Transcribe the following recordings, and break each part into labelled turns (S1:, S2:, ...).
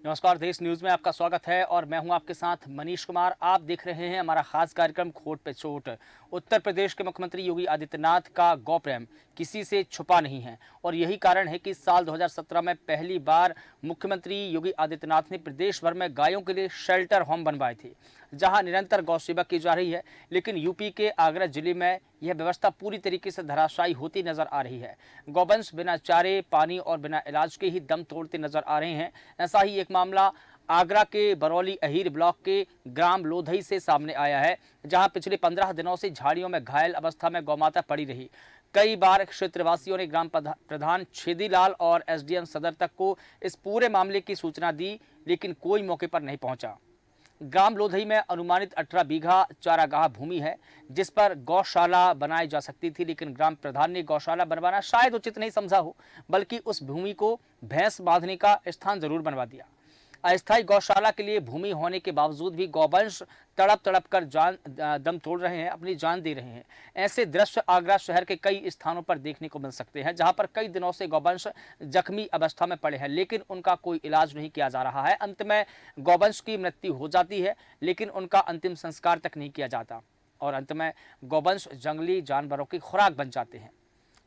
S1: नमस्कार, देश न्यूज में आपका स्वागत है और मैं हूं आपके साथ मनीष कुमार। आप देख रहे हैं हमारा खास कार्यक्रम खोट पे चोट। उत्तर प्रदेश के मुख्यमंत्री योगी आदित्यनाथ का गौ प्रेम किसी से छुपा नहीं है और यही कारण है कि साल 2017 में पहली बार मुख्यमंत्री योगी आदित्यनाथ ने प्रदेश भर में गायों के लिए शेल्टर होम बनवाए थे, जहां निरंतर गौ सेवा की जा रही है। लेकिन यूपी के आगरा जिले में यह व्यवस्था पूरी तरीके से धराशायी होती नजर आ रही है। गौवंश बिना चारे, पानी और बिना इलाज के ही दम तोड़ते नजर आ रहे हैं। ऐसा ही एक मामला आगरा के बरौली अहीर ब्लॉक के ग्राम लोधई से सामने आया है, जहां पिछले 15 दिनों से झाड़ियों में घायल अवस्था में गौमाता पड़ी रही। कई बार क्षेत्रवासियों ने ग्राम प्रधान छेदीलाल और एसडीएम सदर तक को इस पूरे मामले की सूचना दी, लेकिन कोई मौके पर नहीं पहुंचा। ग्राम लोधई में अनुमानित 18 बीघा चारागाह भूमि है, जिस पर गौशाला बनाई जा सकती थी, लेकिन ग्राम प्रधान ने गौशाला बनवाना शायद उचित नहीं समझा हो, बल्कि उस भूमि को भैंस बांधने का स्थान जरूर बनवा दिया। अस्थायी गौशाला के लिए भूमि होने के बावजूद भी गौवंश तड़प तड़प कर दम तोड़ रहे हैं, अपनी जान दे रहे हैं। ऐसे दृश्य आगरा शहर के कई स्थानों पर देखने को मिल सकते हैं, जहां पर कई दिनों से गौवंश जख्मी अवस्था में पड़े हैं, लेकिन उनका कोई इलाज नहीं किया जा रहा है। अंत में गौवंश की मृत्यु हो जाती है, लेकिन उनका अंतिम संस्कार तक नहीं किया जाता और अंत में गौवंश जंगली जानवरों की खुराक बन जाते हैं।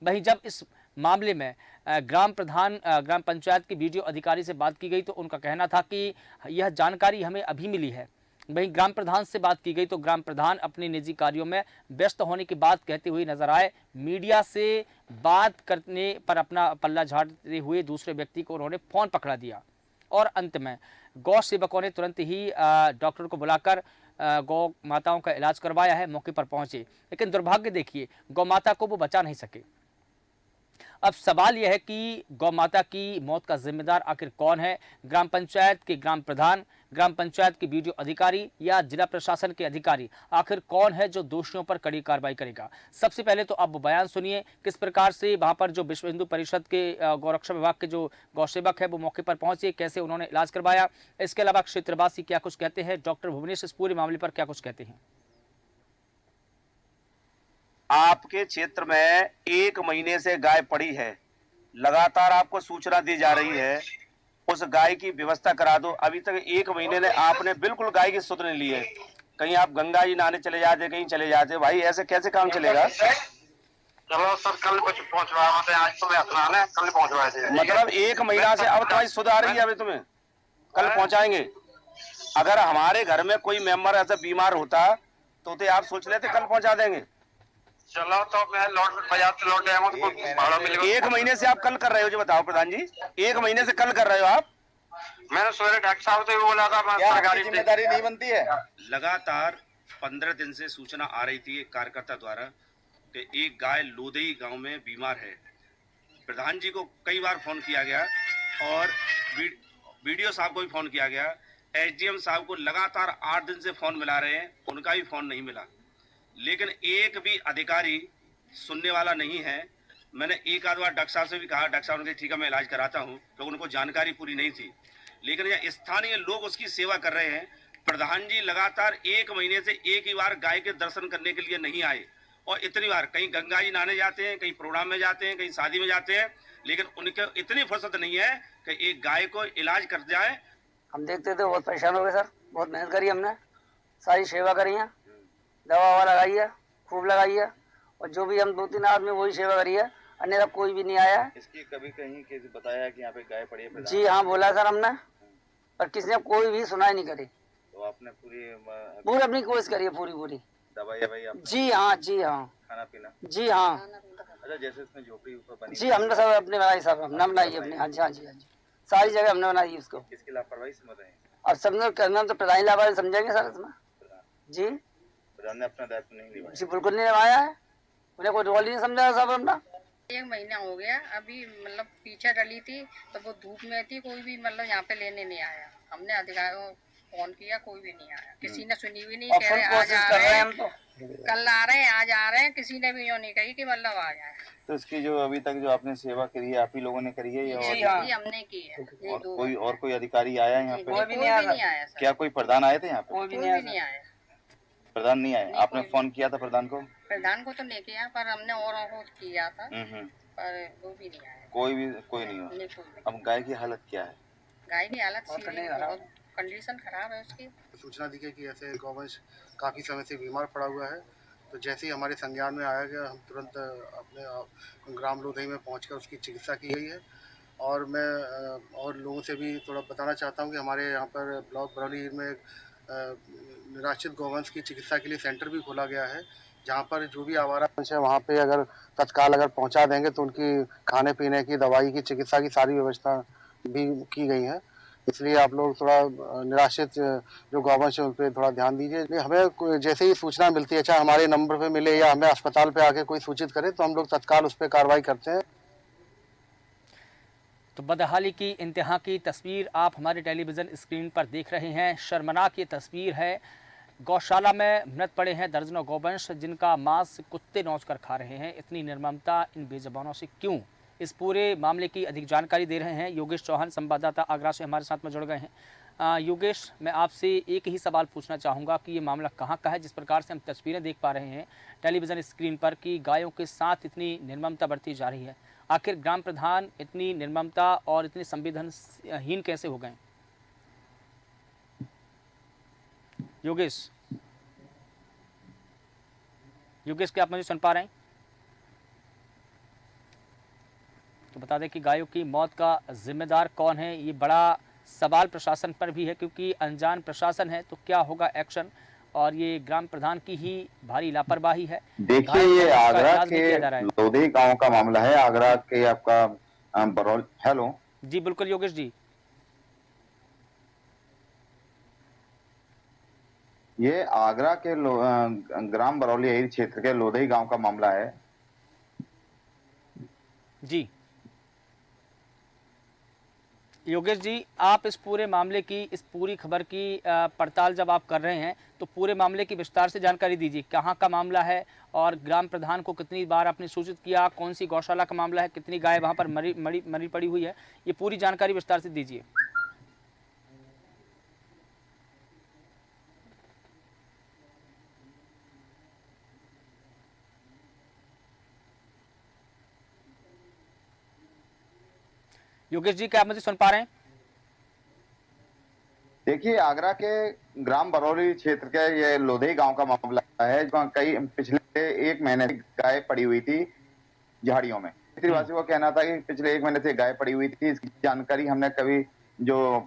S1: वहीं जब इस मामले में ग्राम पंचायत के वीडियो अधिकारी से बात की गई तो उनका कहना था कि यह जानकारी हमें अभी मिली है। वहीं ग्राम प्रधान से बात की गई तो ग्राम प्रधान अपने निजी कार्यों में व्यस्त होने की बात कहते हुए नजर आए। मीडिया से बात करने पर अपना पल्ला झाड़ते हुए दूसरे व्यक्ति को उन्होंने फोन पकड़ा दिया और अंत में गौ सेवकों ने तुरंत ही डॉक्टर को बुलाकर गौ माताओं का इलाज करवाया है। मौके पर पहुंचे, लेकिन दुर्भाग्य देखिए, गौ माता को वो बचा नहीं सके। अब सवाल यह है कि गौ माता की मौत का जिम्मेदार आखिर कौन है? ग्राम पंचायत के ग्राम प्रधान, ग्राम पंचायत के वीडियो अधिकारी या जिला प्रशासन के अधिकारी? आखिर कौन है जो दोषियों पर कड़ी कार्रवाई करेगा? सबसे पहले तो आप बयान सुनिए किस प्रकार से वहां पर जो विश्व हिंदू परिषद के गौरक्षा विभाग के जो गौसेवक है वो मौके पर पहुंचे, कैसे उन्होंने इलाज करवाया। इसके अलावा क्षेत्रवासी क्या कुछ कहते हैं, डॉक्टर भुवनेश इस पूरे मामले पर क्या कुछ कहते हैं।
S2: आपके क्षेत्र में 1 महीने से गाय पड़ी है, लगातार आपको सूचना दी जा रही है, उस गाय की व्यवस्था करा दो। अभी तक 1 महीने ने आपने बिल्कुल गाय की सुध नहीं ली है। कहीं आप गंगा जी नहाने चले जाते, कहीं चले जाते। भाई ऐसे कैसे काम चलेगा?
S3: चलो सर, कल कुछ पहुंचवा आज सुबह स्नान है, कल पहुंचवा थे।
S2: मतलब 1 महीना से अब तुम्हारी सुध आ रही है, अभी तुम्हें कल पहुंचाएंगे। अगर हमारे घर में कोई मेंबर ऐसा बीमार होता तो आप सोच लेते कल पहुंचा देंगे।
S3: चलो तो मैं बाजार से लौट आऊंगा तो भाड़ा मिलेगा।
S2: 1 महीने से आप कल कर रहे हो, जो बताओ प्रधान जी, 1 महीने से कल कर रहे हो आप?
S3: मैंने सवेरे डॉक्टर साहब से बोला था,
S2: सरकारी जिम्मेदारी नहीं बनती है?
S4: लगातार 15 दिन से सूचना आ रही थी एक कार्यकर्ता द्वारा कि एक गाय लोधई गांव में बीमार है। प्रधान जी को कई बार फोन किया गया और वीडियो साहब को भी फोन किया गया। एसडीएम साहब को लगातार 8 दिन से फोन मिला रहे हैं, उनका भी फोन नहीं मिला, लेकिन एक भी अधिकारी सुनने वाला नहीं है। मैंने एक आध बार डॉक्टर साहब से भी कहा, डॉक्टर साहब ने ठीक है मैं इलाज कराता हूँ, तो उनको जानकारी पूरी नहीं थी। लेकिन यह स्थानीय लोग उसकी सेवा कर रहे हैं। प्रधान जी लगातार 1 महीने से एक ही बार गाय के दर्शन करने के लिए नहीं आए और इतनी बार कहीं गंगा जी नहाने जाते हैं, कहीं प्रोग्राम में जाते हैं, कहीं शादी में जाते हैं, लेकिन उनके इतनी फुर्सत नहीं है कि एक गाय को इलाज कर जाए।
S5: हम देखते थे, बहुत परेशान हो गए सर। बहुत मेहनत करी हमने, सारी सेवा करी है, दवा ववा लगाई है, खूब लगाई है, और जो भी हम 2-3 आदमी वही सेवा करी है, अन्यथा कोई भी नहीं आया है।
S6: इसकी कभी कहीं किसी बताया कि यहाँ पे गाय पड़ी है?
S5: जी हाँ, बोला सर हमने, पर किसी ने कोई भी सुनाई नहीं करी।
S6: तो आपने
S5: पूरी अपनी कोशिश करी है, पूरी
S6: दवाई आपने?
S5: जी हाँ, जी हाँ।
S6: खाना पीना?
S5: जी हाँ।
S6: अच्छा, जैसे इसमें झोपड़ी ऊपर बनी?
S5: जी हमने सब अपने बनाई, सब हमने बनाई अपने। हाँ जी, हाँ जी, हाँ जी, सारी जगह हमने बनाई उसको।
S6: किसकी लापरवाही समझ रहे हैं?
S5: अब समझो करना तो प्रधान लापरवाही समझेंगे सर इसमें। जी
S6: प्रधान ने अपना दायित्व नहीं निभाया?
S5: जी बिल्कुल नहीं निभाया है, उन्हें कोई रोल ही नहीं समझा सब अपना।
S7: 1 महीना हो गया, अभी मतलब पीछे डली थी तो वो धूप में थी, कोई भी मतलब यहाँ पे लेने नहीं आया। हमने अधिकारियों को फोन किया, कोई भी नहीं आया, किसी ने सुनी भी नहीं। कह रहे आज आ रहे हैं, कल आ रहे हैं, आज आ रहे हैं, किसी ने भी यो नहीं कही कि मतलब आ जाए।
S6: तो इसकी जो अभी तक जो आपने सेवा करी है, आप ही लोगों ने करी है या
S7: जी हमने की है।
S6: और कोई अधिकारी आया है यहाँ पे?
S7: कोई भी नहीं आया सर।
S6: क्या कोई प्रधान आए थे यहाँ पे?
S5: कोई भी
S7: नहीं आया।
S6: प्रधान नहीं आए? आपने फोन किया था प्रधान को?
S7: प्रधान को तो नहीं किया, पर हमने औरों को किया था, पर वो भी नहीं आया।
S6: कोई नहीं हुआ। अब गाय की हालत क्या है?
S7: गाय की हालत
S5: बहुत
S7: सीरियस,
S5: खराब।
S7: बहुत कंडीशन खराब है उसकी।
S8: सूचना दी गई कि ऐसे गौवंश काफ़ी समय से बीमार पड़ा हुआ है। तो जैसे ही हमारे संज्ञान में आया गया, हम तुरंत अपने ग्राम लोधई में पहुंचकर उसकी चिकित्सा की गई है। और मैं और लोगों से भी थोड़ा बताना चाहता हूं कि हमारे यहाँ पर ब्लॉक बरौली में निराश्रित गौवंश की चिकित्सा के लिए सेंटर भी खोला गया है, जहाँ पर जो भी आवारा पशु है वहाँ पे अगर तत्काल अगर पहुँचा देंगे तो उनकी खाने पीने की, दवाई की, चिकित्सा की सारी व्यवस्था भी की गई है। इसलिए आप लोग थोड़ा निराश्रित जो गौवंश है उन पर थोड़ा ध्यान दीजिए। हमें जैसे ही सूचना मिलती है, चाहे हमारे नंबर पे मिले या हमें अस्पताल पे आके कोई सूचित करे, तो हम लोग तत्काल उस पर कार्रवाई करते हैं।
S1: तो बदहाली की इंतहा की तस्वीर आप हमारे टेलीविज़न स्क्रीन पर देख रहे हैं। शर्मनाक ये तस्वीर है। गौशाला में मृत पड़े हैं दर्जनों गौवंश, जिनका मांस कुत्ते नोच कर खा रहे हैं। इतनी निर्ममता इन बेज़बानों से क्यों? इस पूरे मामले की अधिक जानकारी दे रहे हैं योगेश चौहान, संवाददाता आगरा से हमारे साथ में जुड़ गए हैं। योगेश, मैं आपसे एक ही सवाल पूछना चाहूँगा कि ये मामला कहाँ का है? जिस प्रकार से हम तस्वीरें देख पा रहे हैं टेलीविज़न स्क्रीन पर कि गायों के साथ इतनी निर्ममता बरती जा रही है, आखिर ग्राम प्रधान इतनी निर्ममता और इतने संवेदनहीन कैसे हो गए? योगेश, क्या आप मुझे सुन पा रहे हैं? तो बता दें कि गायों की मौत का जिम्मेदार कौन है, ये बड़ा सवाल प्रशासन पर भी है, क्योंकि अनजान प्रशासन है तो क्या होगा एक्शन, और ये ग्राम प्रधान की ही भारी लापरवाही है।
S9: देखिए, ये आगरा के लोधी गांव का मामला है। आगरा के आपका बरौल। हेलो
S1: जी बिल्कुल योगेश जी।
S9: ये आगरा के ग्राम बरौली क्षेत्र के लोधी गांव का मामला है
S1: जी। योगेश जी, आप इस पूरे मामले की, इस पूरी खबर की पड़ताल जब आप कर रहे हैं तो पूरे मामले की विस्तार से जानकारी दीजिए। कहाँ का मामला है और ग्राम प्रधान को कितनी बार आपने सूचित किया? कौन सी गौशाला का मामला है? कितनी गाय वहाँ पर मरी पड़ी हुई है? ये पूरी जानकारी विस्तार से दीजिए। योगेश जी, क्या आप मुझे सुन पा रहे हैं?
S9: देखिए, आगरा के ग्राम बरौली क्षेत्र के ये लोधी गांव का मामला है। कई पिछले 1 महीने से गाय पड़ी हुई थी झाड़ियों में। क्षेत्रवासियों का कहना था कि पिछले 1 महीने से गाय पड़ी हुई थी। इसकी जानकारी हमने कभी जो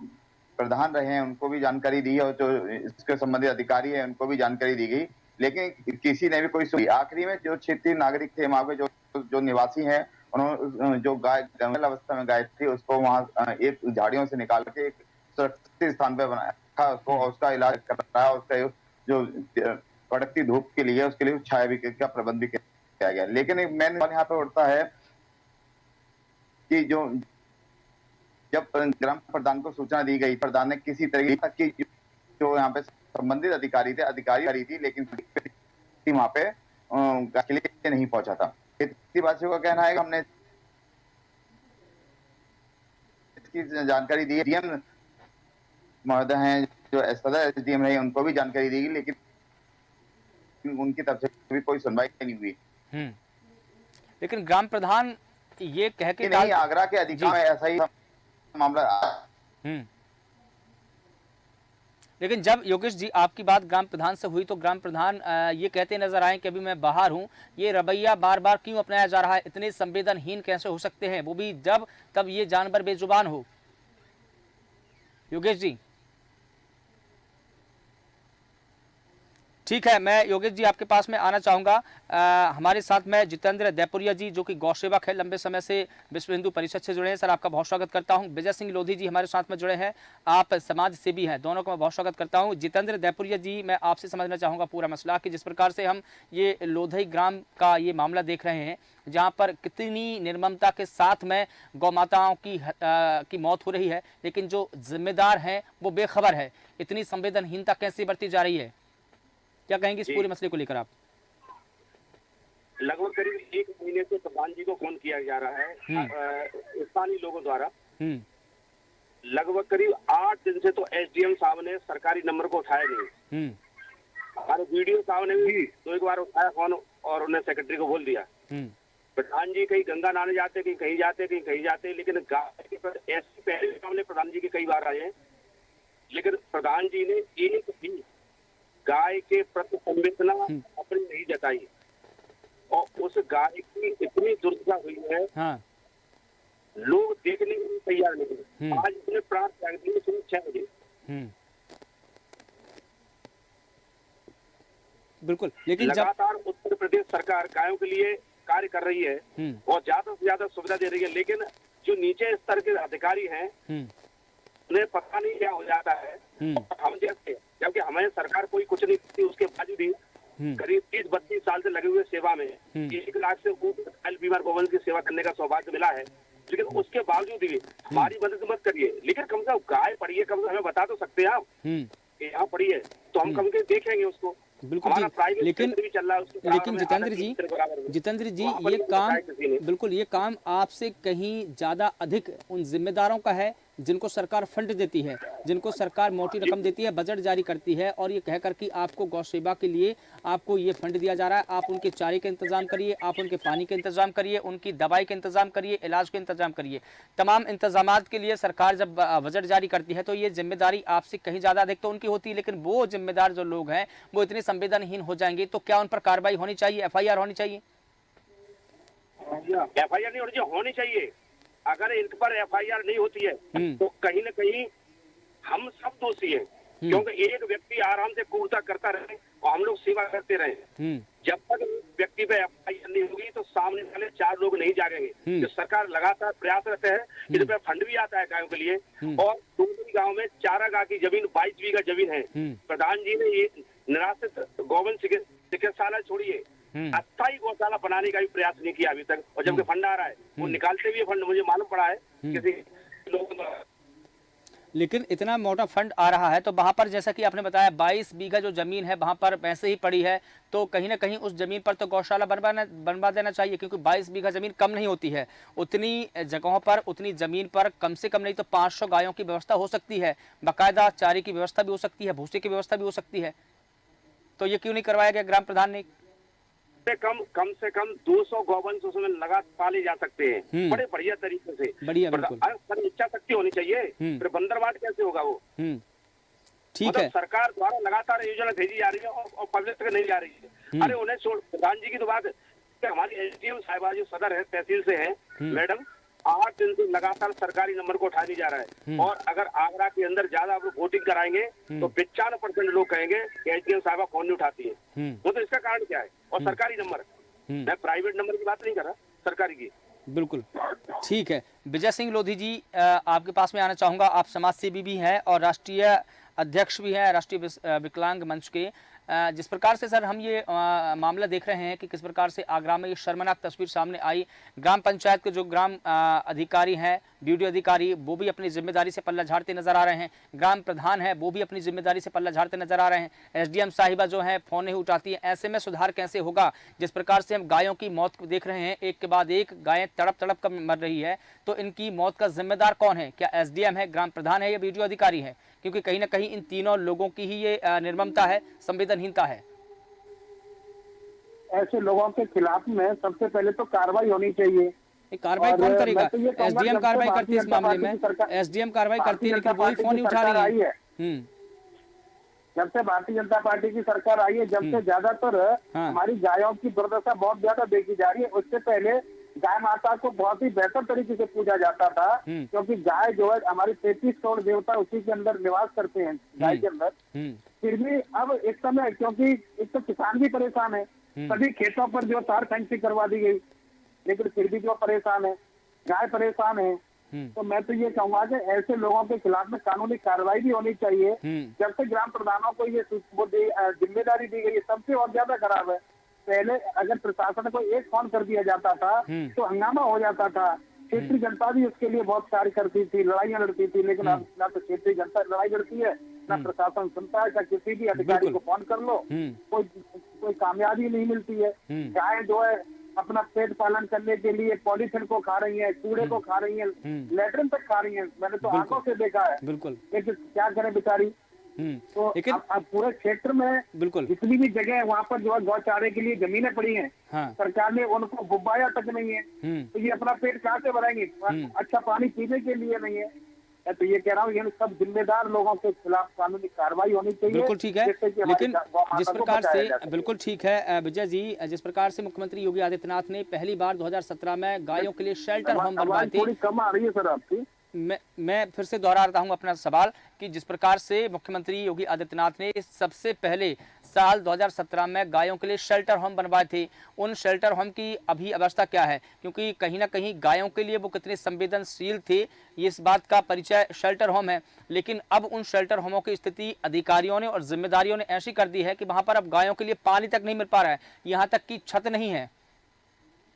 S9: प्रधान रहे हैं उनको भी जानकारी दी और जो इसके संबंधित अधिकारी है उनको भी जानकारी दी गई, लेकिन किसी ने भी कोई सुनी। आखिरी में जो क्षेत्रीय नागरिक थे, वहां पे जो निवासी हैं, उन्होंने जो गाय गंभीर अवस्था में गाय थी उसको वहां एक झाड़ियों से निकाल के एक सुरक्षित स्थान पे बनाया था उसको, और उसका इलाज कर रहा है। उसका जो कड़कती धूप के लिए उसके लिए छाया भी का प्रबंध भी किया गया। लेकिन एक मेन यहाँ पे उठता है कि जब ग्राम प्रधान को सूचना दी गई, प्रधान ने किसी तरीके तक की जो यहाँ पे संबंधित अधिकारी थी, लेकिन वहां पे के लिए नहीं पहुंचा था। वासियों का कहना है कि हमने इसकी जानकारी दी। डीएम महोदय हैं जो सदर एसडीएम रहे, उनको भी जानकारी दी गई, लेकिन उनकी तरफ से भी कोई सुनवाई नहीं हुई।
S1: लेकिन ग्राम प्रधान ये कह के
S9: नहीं, आगरा के अधिकारी में ऐसा ही मामला।
S1: लेकिन जब योगेश जी आपकी बात ग्राम प्रधान से हुई तो ग्राम प्रधान ये कहते नजर आए कि अभी मैं बाहर हूं। ये रवैया बार बार क्यों अपनाया जा रहा है? इतने संवेदनहीन कैसे हो सकते हैं, वो भी जब तब ये जानवर बेजुबान हो? योगेश जी, ठीक है, मैं योगेश जी आपके पास में आना चाहूँगा। हमारे साथ में जितेंद्र दैपुरिया जी, जो कि गौसेवक है, लंबे समय से विश्व हिंदू परिषद से जुड़े हैं। सर, आपका बहुत स्वागत करता हूं। विजय सिंह लोधी जी हमारे साथ में जुड़े हैं, आप समाज सेवी हैं। दोनों का मैं बहुत स्वागत करता हूं। जितेंद्र दैपुरिया जी, मैं आपसे समझना चाहूँगा पूरा मसला कि जिस प्रकार से हम ये लोधी ग्राम का ये मामला देख रहे हैं, जहाँ पर कितनी निर्ममता के साथ में गौ माताओं की मौत हो रही है, लेकिन जो जिम्मेदार हैं वो बेखबर है। इतनी संवेदनहीनता कैसे बरती जा रही है? क्या कहेंगे इस पूरे मसले को लेकर आप?
S2: लगभग करीब 1 महीने से प्रधान जी को फोन किया जा रहा है स्थानीय लोगों द्वारा। लगभग करीब 8 दिन से तो एसडीएम साहब ने सरकारी नंबर को उठाया नहीं। हमारे वीडियो साहब ने भी 2 एक बार उठाया फोन और उन्हें सेक्रेटरी को बोल दिया। प्रधान जी कहीं गंगा नहाने जाते, कहीं कहीं जाते, कहीं कहीं जाते, लेकिन गाय के प्रति ऐसे पहले भी मामले प्रधान जी के कई बार आए हैं, लेकिन प्रधान जी ने एक भी गाय के प्रति संवेदना अपनी नहीं जताई और उस गाय की इतनी दुर्दशा हुई है,
S1: हाँ।
S2: लोग देखने के लिए तैयार नहीं। आज अपने प्राण त्याग दिए सुबह 6 बजे।
S1: बिल्कुल, लेकिन
S2: लगातार उत्तर प्रदेश सरकार गायों के लिए कार्य कर रही है और ज्यादा से ज्यादा सुविधा दे रही है, लेकिन जो नीचे स्तर के अधिकारी हैं उन्हें पता नहीं क्या हो जाता है। हम जैसे, जबकि हमें सरकार कोई कुछ नहीं करती, उसके बावजूद भी करीब 30-32 साल से लगे हुए सेवा में 1 लाख से ऊपर बीमार गोवंश की सेवा करने का सौभाग्य मिला है, लेकिन उसके बावजूद भी हमारी मदद मत करिए। लेकिन कम से कम गाय पड़ी है, कम से हमें बता तो सकते हैं आप कि यहाँ पड़ी है, तो हम कम से देखेंगे उसको।
S1: बिल्कुल जी, लेकिन जितेंद्र जी ये काम बिल्कुल, ये काम आपसे कहीं ज्यादा अधिक उन जिम्मेदारों का है जिनको सरकार फंड देती है, जिनको सरकार मोटी रकम देती है, बजट जारी करती है और ये कहकर कि आपको गौ सेवा के लिए आपको ये फंड दिया जा रहा है, आप उनके चारे का इंतजाम करिए, आप उनके पानी का इंतजाम करिए, उनकी दवाई का इंतजाम करिए, इलाज का इंतजाम करिए। तमाम इंतजामात के लिए सरकार जब बजट जारी करती है तो ये जिम्मेदारी आपसे कहीं ज़्यादा अधिक तो उनकी होती है, लेकिन वो जिम्मेदार जो लोग हैं वो इतने संवेदनहीन हो जाएंगे तो क्या उन पर कार्रवाई होनी चाहिए, FIR होनी चाहिए?
S2: FIR नहीं होनी चाहिए। अगर इन पर FIR नहीं होती है तो कहीं न कहीं हम सब दोषी हैं, क्योंकि एक व्यक्ति आराम से कूदता करता रहे और हम लोग सेवा करते रहे। जब तक व्यक्ति पे FIR नहीं होगी तो सामने वाले 4 लोग नहीं जागेंगे। तो सरकार लगातार प्रयासरत है, इस पे फंड भी आता है गायों के लिए और दूसरी गाँव में चारागाह की जमीन 22 बीघा जमीन है। प्रधान जी ने ये निराश्रित गोवंश चिकित्सालय छोड़िए, अस्थायी गौशाला बनाने का भी प्रयास नहीं किया अभी तक, और जबकि फंड आ रहा है वो निकालते भी फंड, मुझे मालूम पड़ा है किसी लोगों द्वारा।
S1: लेकिन इतना मोटा फंड आ रहा है तो वहां पर जैसा कि आपने बताया 22 बीघा जो जमीन है वहां पर वैसे ही पड़ी है, तो कहीं ना कहीं उस जमीन पर तो गौशाला बनवा देना चाहिए, क्योंकि 22 बीघा जमीन कम नहीं होती है। उतनी जगहों पर, उतनी जमीन पर कम से कम नहीं तो 500 गायों की व्यवस्था हो सकती है, बाकायदा चारे की व्यवस्था भी हो सकती है, भूसे की व्यवस्था भी हो सकती है। तो ये क्यों नहीं करवाया गया ग्राम प्रधान ने?
S2: कम से कम 200 गौवंश उसमें लगा पाले जा सकते हैं बड़े बढ़िया तरीके से।
S1: बढ़िया, बिल्कुल।
S2: पर इच्छा शक्ति होनी चाहिए, फिर बंदरवाट कैसे होगा वो?
S1: ठीक
S2: मतलब
S1: है।
S2: सरकार द्वारा लगातार योजना भेजी जा रही है और पब्लिक तक नहीं जा रही है। अरे उन्हें छोड़, प्रधान जी की तो बात, हमारी SDM साहिबा जो सदर है तहसील से है मैडम, 8 दिन से लगातार सरकारी नंबर को उठाया नहीं जा रहा है। और अगर आगरा के अंदर ज्यादा वोटिंग कराएंगे तो 95% लोग कहेंगे कि SDM साहिबा फोन नहीं उठाती है। वो तो इसका कारण क्या है? और सरकारी नंबर, मैं प्राइवेट नंबर की बात नहीं कर रहा, सरकारी की।
S1: बिल्कुल ठीक है। विजय सिंह लोधी जी, आपके पास में आना चाहूँगा। आप समाज सेवी भी हैं और राष्ट्रीय अध्यक्ष भी हैं राष्ट्रीय विकलांग मंच के। जिस प्रकार से सर हम ये मामला देख रहे हैं कि किस प्रकार से आगरा में ये शर्मनाक तस्वीर सामने आई, ग्राम पंचायत के जो ग्राम अधिकारी हैं, BDO अधिकारी, वो भी अपनी जिम्मेदारी से पल्ला झाड़ते नजर आ रहे हैं, ग्राम प्रधान है वो भी अपनी जिम्मेदारी से पल्ला झाड़ते नजर आ रहे हैं, SDM साहिबा जो है फोन नहीं उठाती है। ऐसे में सुधार कैसे होगा? जिस प्रकार से हम गायों की मौत देख रहे हैं, एक के बाद एक गायें तड़प तड़प कर मर रही है, तो इनकी मौत का जिम्मेदार कौन है? क्या SDM है, ग्राम प्रधान है या BDO अधिकारी है? क्योंकि कहीं ना कहीं इन तीनों लोगों की ही ये निर्ममता है, संवेदनहीनता है।
S10: ऐसे लोगों के खिलाफ में सबसे पहले तो कार्रवाई होनी चाहिए।
S1: कार्रवाई कौन करेगा? SDM कार्रवाई करती है इस मामले में, SDM कार्रवाई करती है, लेकिन वही फोन नहीं उठा रही है।
S10: जब से भारतीय जनता पार्टी की सरकार आई है, जब से ज्यादातर हमारी गायों की दुर्दशा बहुत ज्यादा देखी जा रही है। उससे पहले गाय माता को बहुत ही बेहतर तरीके से पूजा जाता था, क्योंकि गाय जो है हमारी 33 करोड़ देवता उसी के अंदर निवास करते हैं, गाय के अंदर। फिर भी अब इस समय, क्योंकि एक तो किसान भी परेशान है, सभी खेतों पर जो तार फेंसिंग करवा दी गई, लेकिन फिर भी जो परेशान है, गाय परेशान है। तो मैं तो ये कहूंगा कि ऐसे लोगों के खिलाफ में कानूनी कार्रवाई भी होनी चाहिए। जब से ग्राम प्रधानों को ये जिम्मेदारी दी गई है, सबसे और ज्यादा खराब है। पहले अगर प्रशासन को एक फोन कर दिया जाता था तो हंगामा हो जाता था, क्षेत्रीय जनता भी उसके लिए बहुत कार्य करती थी, लड़ाइयां लड़ती थी। लेकिन अब ना तो क्षेत्रीय जनता लड़ाई लड़ती है, ना प्रशासन सुनता है, किसी भी अधिकारी को फोन कर लो, कोई कामयाबी नहीं मिलती है। गाय जो है अपना पेट पालन करने के लिए पॉलीथिन को खा रही है, कूड़े को खा रही है, लेटरिन तक खा रही है, मैंने तो आंखों से देखा है। लेकिन क्या करें बेचारी, तो
S1: लेकिन
S10: अब पूरे क्षेत्र में
S1: बिल्कुल
S10: जितनी भी जगह है वहाँ पर जो है गौचारे के लिए जमीनें पड़ी हैं,
S1: हाँ
S10: सरकार ने उनको बुबाया तक नहीं है, तो ये अपना पेट कहाँ से भरेंगे? अच्छा पानी पीने के लिए नहीं है। तो ये कह रहा हूँ, ये सब जिम्मेदार लोगों के खिलाफ कानूनी कार्रवाई होनी चाहिए।
S1: बिल्कुल ठीक है,
S10: जिससे कि हमारी
S1: लेकिन
S10: गौ माता
S1: जिस
S10: को
S1: प्रकार
S10: बचाया
S1: से
S10: जा सके।
S1: बिल्कुल ठीक है विजय जी, जिस प्रकार से मुख्यमंत्री योगी आदित्यनाथ ने पहली बार 2017 में गायों के लिए शेल्टर होम बनवाए
S10: आवाज
S1: थे।
S10: थोड़ी कम आ रही है सर आपकी।
S1: मैं फिर से दोहरा रहा हूं अपना सवाल कि जिस प्रकार से मुख्यमंत्री योगी आदित्यनाथ ने सबसे पहले साल 2017 में गायों के लिए शेल्टर होम बनवाए थे, उन शेल्टर होम की अभी अवस्था क्या है? क्योंकि कहीं ना कहीं गायों के लिए वो कितने संवेदनशील थे ये इस बात का परिचय शेल्टर होम है, लेकिन अब उन शेल्टर होमों की स्थिति अधिकारियों ने और जिम्मेदारियों ने ऐसी कर दी है कि वहां पर अब गायों के लिए पानी तक नहीं मिल पा रहा है, यहाँ तक कि छत नहीं है।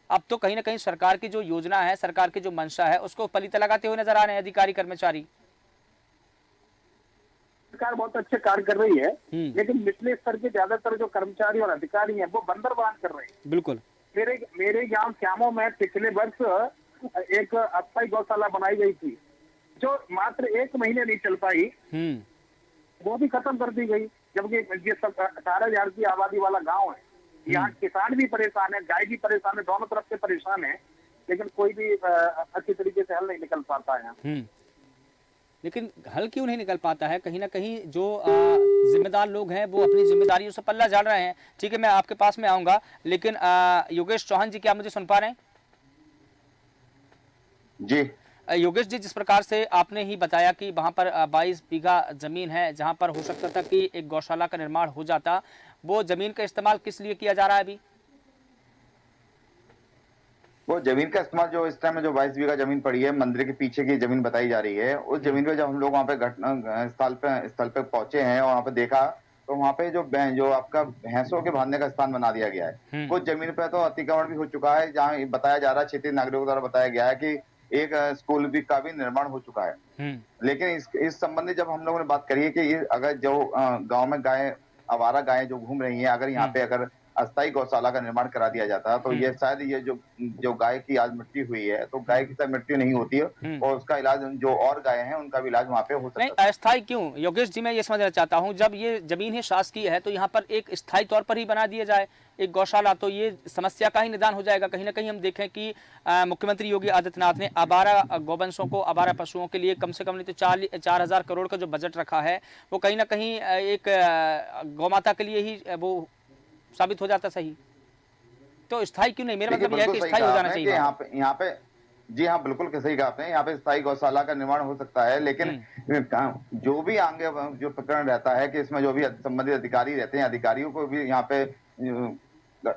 S1: अब तो कहीं ना कहीं सरकार की जो योजना है, सरकार की जो मंशा है, उसको पलीता लगाते हुए नजर आ रहे हैं अधिकारी कर्मचारी।
S10: सरकार बहुत अच्छे कार्य कर रही है, लेकिन निचले स्तर के ज्यादातर जो कर्मचारी और अधिकारी हैं वो बंदरबान कर रहे हैं।
S1: बिल्कुल।
S10: मेरे गांव श्यामो में पिछले वर्ष एक अस्थायी गौशाला बनाई गई थी, जो मात्र 1 महीने नहीं चल पाई, वो भी खत्म कर दी गई। जबकि ये सब 18,000 की आबादी वाला गाँव है, यहाँ किसान भी परेशान है, गाय भी परेशान है, दोनों तरफ से परेशान है, लेकिन कोई भी अच्छी तरीके से हल नहीं निकल पाता है।
S1: लेकिन हल क्यों नहीं निकल पाता है? कहीं ना कहीं जो जिम्मेदार लोग हैं वो अपनी जिम्मेदारियों से पल्ला झाड़ रहे हैं। ठीक है, मैं आपके पास में आऊंगा, लेकिन योगेश चौहान जी, क्या मुझे सुन पा रहे हैं?
S9: जी
S1: योगेश जी, जिस प्रकार से आपने ही बताया कि वहां पर 22 बीघा जमीन है जहां पर हो सकता था कि एक गौशाला का निर्माण हो जाता, वो जमीन का इस्तेमाल किस लिए किया जा रहा है अभी?
S9: वो जमीन का इस्तेमाल जो इस टाइम में जो 22 बीघा जमीन पड़ी है, मंदिर के पीछे की जमीन बताई जा रही है, उस जमीन पे जब हम लोग वहाँ पे घटना स्थल पे पहुंचे हैं और वहाँ पे देखा तो वहाँ पे जो आपका भैंसों के बांधने का स्थान बना दिया गया है, कुछ जमीन पे तो अतिक्रमण भी हो चुका है, जहाँ बताया जा रहा है, क्षेत्रीय नागरिकों द्वारा बताया गया है कि एक स्कूल भी का भी निर्माण हो चुका है। लेकिन इस संबंधी जब हम लोगों ने बात करी है कि अगर जो गाँव में गाय, आवारा गायें जो घूम रही हैं, अगर यहाँ पे अगर अस्थायी गौशाला का निर्माण करा दिया जाता तो ये शायद ये जो गाय की आज मृत्यु हुई है, तो गाय की मृत्यु नहीं होती है और उसका इलाज जो और गाय हैं उनका भी इलाज वहाँ पे हो सकता है।
S1: नहीं, अस्थायी क्यों योगेश जी? मैं ये समझना चाहता हूँ, जब ये जमीन है शासकीय है तो यहाँ पर एक स्थायी तौर पर ही बना दिया जाए एक गौशाला, तो ये समस्या का ही निदान हो जाएगा। कहीं ना कहीं हम देखें कि मुख्यमंत्री योगी आदित्यनाथ ने आवारा गौवंशों को, आवारा पशुओं के लिए कम से कम नहीं तो 4,000 करोड़ का जो बजट रखा है, वो कहीं ना कहीं एक गौमाता के लिए ही वो साबित हो जाता सही। तो स्थायी क्यों नहीं? मेरा मतलब यह है कि स्थायी हो जाना चाहिए।
S9: यहाँ पे जी हाँ, बिल्कुल सही कहा आपने, यहाँ पे स्थायी गौशाला का निर्माण हो सकता है, लेकिन जो भी आगे जो प्रकरण रहता है कि इसमें जो भी संबंधित अधिकारी रहते हैं, अधिकारियों को भी यहाँ पे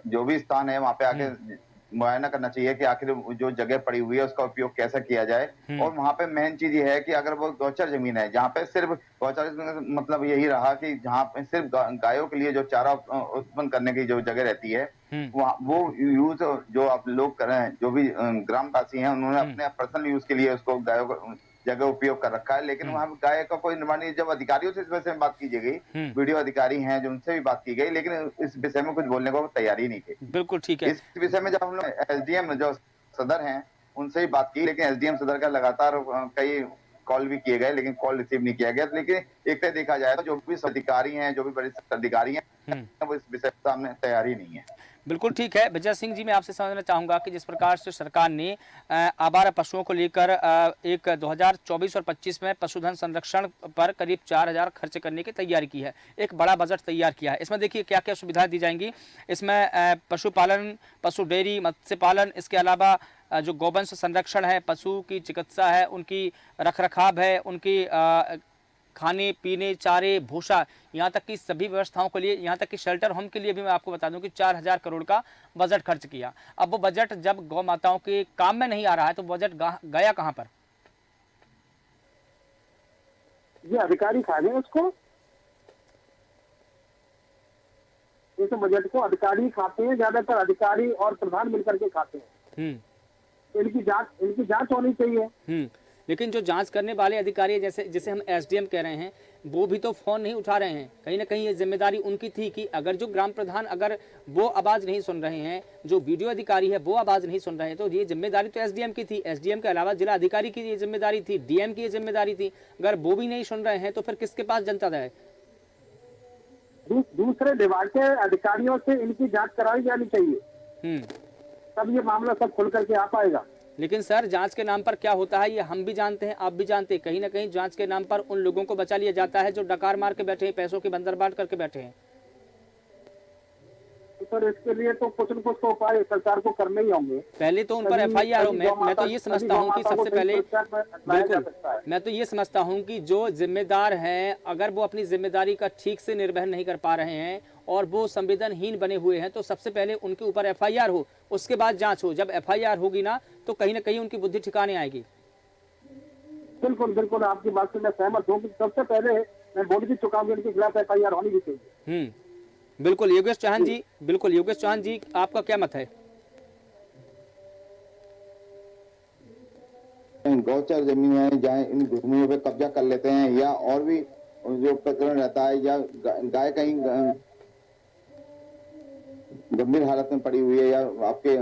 S9: जो भी स्थान है वहाँ पे आके मुआयना करना चाहिए कि आखिर जो जगह पड़ी हुई है उसका उपयोग कैसे किया जाए। और वहाँ पे मेन चीज ये है कि अगर वो गौचर जमीन है जहाँ पे सिर्फ गौचर मतलब यही रहा कि जहाँ पे सिर्फ गायों के लिए जो चारा उत्पन्न करने की जो जगह रहती है, वहाँ वो यूज जो आप लोग कर रहे हैं, जो भी ग्रामवासी हैं, उन्होंने अपने पर्सनल यूज के लिए उसको गायों का जगह उपयोग कर रखा है, लेकिन वहाँ गाय का कोई निर्माण नहीं। जब अधिकारियों से इस विषय में बात की गई, वीडियो अधिकारी हैं जो उनसे भी बात की गई, लेकिन इस विषय में कुछ बोलने को तैयारी नहीं थी।
S1: बिल्कुल ठीक है।
S9: इस विषय में जब हम लोग एसडीएम जो सदर हैं उनसे ही बात की, लेकिन एसडीएम सदर का लगातार कई कॉल भी किए गए, लेकिन कॉल रिसीव नहीं किया गया। लेकिन एक तरह देखा जाए तो जो भी अधिकारी हैं, जो भी वरिष्ठ अधिकारी हैं, वो इस विषय सामने तैयारी नहीं है।
S1: बिल्कुल ठीक है। विजय सिंह जी, मैं आपसे समझना चाहूंगा कि जिस प्रकार से सरकार ने आवारा पशुओं को लेकर एक 2024 और 25 में पशुधन संरक्षण पर करीब 4,000 खर्च करने की तैयारी की है, एक बड़ा बजट तैयार किया है। इसमें देखिए क्या क्या सुविधाएं दी जाएंगी। इसमें पशुपालन, पशु डेयरी, मत्स्य पालन, इसके अलावा जो गौवंश संरक्षण है, पशु की चिकित्सा है, उनकी रखरखाव है, उनकी खाने पीने, चारे, भूसा, यहाँ तक की सभी व्यवस्थाओं के लिए, यहाँ तक कि शेल्टर होम के लिए भी मैं आपको बता दूं कि 4,000 करोड़ का बजट खर्च किया। अब वो बजट जब गौ माताओं के काम में नहीं आ रहा है तो बजट गया कहाँ पर?
S10: ये अधिकारी खा गए उसको, इस बजट को अधिकारी खाते हैं, ज्यादातर अधिकारी और प्रधान मिलकर के खाते हैं। इनकी जांच होनी चाहिए।
S1: लेकिन जो जांच करने वाले अधिकारी जैसे हम एसडीएम कह रहे हैं, वो भी तो फोन नहीं उठा रहे हैं। कहीं ना कहीं ये जिम्मेदारी उनकी थी कि अगर जो ग्राम प्रधान अगर वो आवाज नहीं सुन रहे हैं, जो वीडियो अधिकारी है वो आवाज नहीं सुन रहे हैं, तो ये जिम्मेदारी तो एसडीएम की थी। एसडीएम के अलावा जिला अधिकारी की ये जिम्मेदारी थी, डीएम की ये जिम्मेदारी थी। अगर वो भी नहीं सुन रहे हैं तो फिर किसके पास जनता जाए?
S10: दूसरे विभाग के अधिकारियों से इनकी जांच कराई जानी चाहिए, तब ये मामला सब खुल करके आ पाएगा।
S1: लेकिन सर जांच के नाम पर क्या होता है ये हम भी जानते हैं, आप भी जानते हैं, कहीं ना कहीं जांच के नाम पर उन लोगों को बचा लिया जाता है जो डकार मार के बैठे हैं, पैसों की बंदरबाट करके बैठे हैं।
S10: सर इसके लिए तो कुछ न कुछ तो उपाय सरकार को करने ही होंगे।
S1: पहले तो उन पर एफआईआर हो। मैं तो ये समझता हूँ कि सबसे पहले बिल्कुल मैं तो ये समझता हूँ कि जो जिम्मेदार हैं अगर वो अपनी जिम्मेदारी का ठीक से निर्वहन नहीं कर पा रहे हैं और वो संवेदनहीन बने हुए हैं तो सबसे पहले उनके ऊपर एफआईआर हो, उसके बाद जांच हो। जब एफआईआर होगी ना तो कहीं ना कहीं उनकी बुद्धि ठिकाने आएगी।
S10: बिल्कुल बिल्कुल आपकी बात से मैं सहमत हूँ। सबसे पहले मैं बोल भी चुका हूँ इनके खिलाफ एफआईआर होनी भी चाहिए।
S1: बिल्कुल योगेश चौहान जी, बिल्कुल योगेश चौहान जी, आपका क्या मत है?
S9: गौचर जमीन है जहाँ इन भूमियों पे कब्जा कर लेते हैं या और भी जो प्रकरण रहता है या गाय कहीं गंभीर हालत में पड़ी हुई है या आपके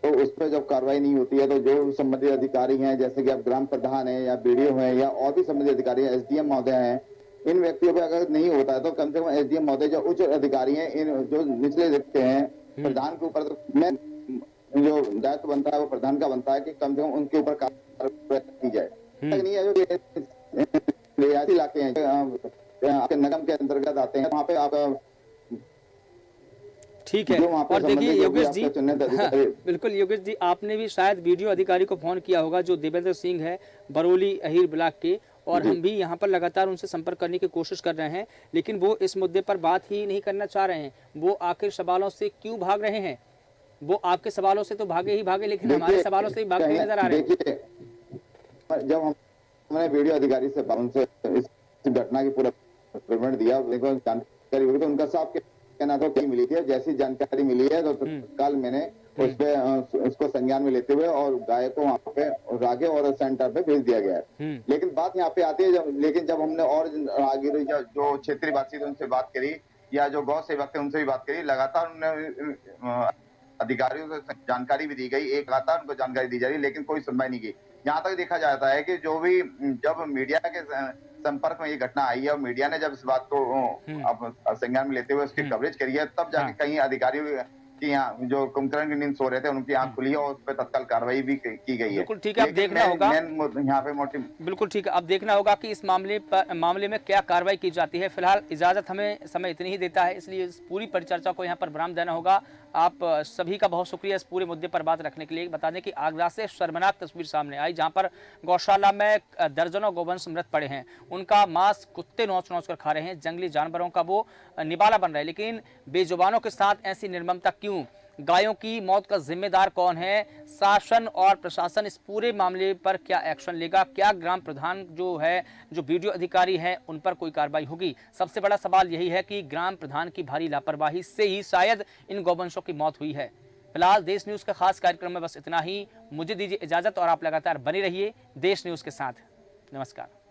S9: तो उस पर जब कार्रवाई नहीं होती है तो जो संबंधित अधिकारी हैं जैसे कि आप ग्राम प्रधान हैं या बीडीओ हैं या और भी संबंधित अधिकारी हैं, एसडीएम महोदय हैं, इन व्यक्तियों पे अगर नहीं होता है तो कम से कम एसडीएम महोदय जो उच्च अधिकारी हैं इन जो निचले व्यक्ति हैं प्रधान के ऊपर तो मैं जो दायित्व बनता है वो प्रधान का बनता है कि कम से कम उनके ऊपर कार्रवाई की जाए। नहीं है जो रियासी इलाके हैं आपके नगम के अंतर्गत आते हैं वहाँ पे आप
S1: ठीक है। और देखिए योगेश जी, बिल्कुल योगेश जी, आपने भी शायद वीडियो अधिकारी को फोन किया होगा जो देवेंद्र सिंह है बरौली अहीर ब्लॉक के, और हम भी यहाँ पर लगातार उनसे संपर्क करने की कोशिश कर रहे हैं लेकिन वो इस मुद्दे पर बात ही नहीं करना चाह रहे हैं। वो आखिर सवालों से क्यों भाग रहे हैं? वो आपके सवालों से तो भागे ही भागे लेकिन हमारे सवालों से ही भागते नजर आ रहे हैं।
S9: जब हमने वीडियो अधिकारी से उनसे इस घटना की पूरा विवरण दिया, जानकारी हुई तो उनका साफ कहना तो मिली थी। जैसी जानकारी मिली है तो कल मैंने उस पे उसको संज्ञान में लेते हुए और गाय को वहाँ पे रागे और सेंटर पे भेज दिया गया है। लेकिन बात यहाँ पे आती है जब हमने और आगे जो क्षेत्रीय वासी थे उनसे बात करी या जो गौ सेवक थे उनसे भी बात करी, लगातार उन्होंने अधिकारियों से जानकारी भी दी गई, एक लगातार उनको जानकारी दी जा रही लेकिन कोई सुनवाई नहीं की। यहाँ तक देखा जाता है कि जो भी जब मीडिया के संपर्क में ये घटना आई है और मीडिया ने जब इस बात को संज्ञान में लेते हुए उसकी कवरेज करी है तब जाके कहीं अधिकारियों कि यहाँ जो कुंभकर्ण की नींद सो रहे थे उनकी आंख खुली है और उस पर तत्काल कार्रवाई भी की गई है।
S1: बिल्कुल ठीक है, अब देखना होगा
S9: यहाँ पे मोटिव
S1: बिल्कुल ठीक है, अब देखना होगा कि इस मामले में क्या कार्रवाई की जाती है। फिलहाल इजाजत हमें समय इतनी ही देता है, इसलिए इस पूरी परिचर्चा को यहाँ पर विराम देना होगा। आप सभी का बहुत शुक्रिया इस पूरे मुद्दे पर बात रखने के लिए। बता दें कि आगरा से शर्मनाक तस्वीर सामने आई जहां पर गौशाला में दर्जनों गौवंश मृत पड़े हैं, उनका मांस कुत्ते नोच नोच कर खा रहे हैं, जंगली जानवरों का वो निवाला बन रहा है। लेकिन बेजुबानों के साथ ऐसी निर्ममता क्यों? गायों की मौत का जिम्मेदार कौन है? शासन और प्रशासन इस पूरे मामले पर क्या एक्शन लेगा? क्या ग्राम प्रधान जो है, जो वीडियो अधिकारी हैं, उन पर कोई कार्रवाई होगी? सबसे बड़ा सवाल यही है कि ग्राम प्रधान की भारी लापरवाही से ही शायद इन गौवंशों की मौत हुई है। फिलहाल देश न्यूज के खास कार्यक्रम में बस इतना ही। मुझे दीजिए इजाजत और आप लगातार बने रहिए देश न्यूज के साथ। नमस्कार।